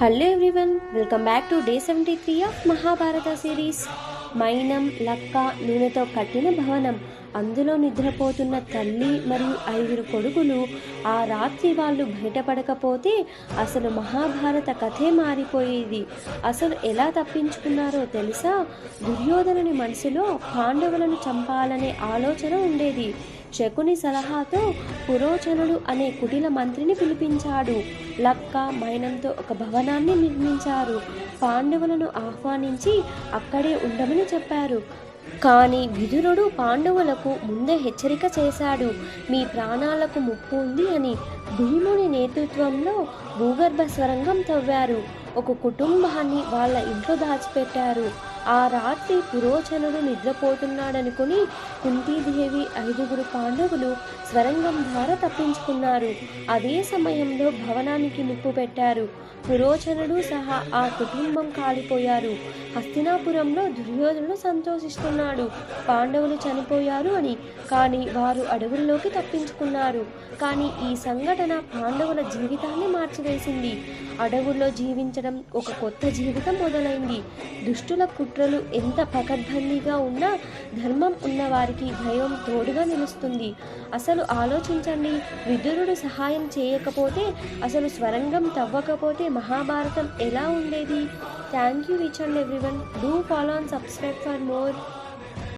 Hello everyone, welcome back to day 73 of Mahabharata series. మైనం లక్క నూనెతో కట్టిన భవనం, అందులో నిద్రపోతున్న తల్లి మరియు 5 కొడుకులు. ఆ రాత్రి వాళ్ళు బయటపడకపోతే అసలు మహాభారత కథే మారిపోయేది. అసలు ఎలా తప్పించుకున్నారో తెలుసా? దుర్యోధనుని మనసులో పాండవులను చంపాలనే ఆలోచన ఉండేది. శకుని సలహాతో పురోచనుడు అనే కుటిల మంత్రిని పిలిపించాడు. లక్క మైనంతో ఒక భవనాన్ని నిర్మించారు. పాండవులను ఆహ్వానించి అక్కడే ఉండమని చెప్పారు. కానీ విదురుడు పాండవులకు ముందే హెచ్చరిక చేశాడు, మీ ప్రాణాలకు ముప్పు ఉంది అని. భీముని నేతృత్వంలో భూగర్భ స్వరంగం తవ్వారు. ఒక కుటుంబాన్ని వాళ్ళ ఇంట్లో దాచిపెట్టారు. ఆ రాత్రి పురోచనుడు నిద్రపోతున్నాడనుకుని కుంతీదేవి 5 పాండవులు స్వరంగం ద్వారా తప్పించుకున్నారు. అదే సమయంలో భవనానికి నిప్పు పెట్టారు. పురోచనుడు సహా ఆ కుటుంబం కాలిపోయారు. హస్తినాపురంలో దుర్యోధనుడు సంతోషిస్తున్నాడు, పాండవులు చనిపోయారు అని. కానీ వారు అడవుల్లోకి తప్పించుకున్నారు. కానీ ఈ సంఘటన పాండవుల జీవితాన్ని మార్చివేసింది. అడవుల్లో జీవించడం ఒక కొత్త జీవితం మొదలైంది. దుష్టుల కుట్రలు ఎంత పకడ్బందీగా ఉన్నా ధర్మం ఉన్నవారికి భయం తోడుగా నిలుస్తుంది. అసలు ఆలోచించండి, విదురుడు సహాయం చేయకపోతే, అసలు స్వరంగం తవ్వకపోతే మహాభారతం ఎలా ఉండేది? Thank you each and everyone. Do follow and subscribe for more.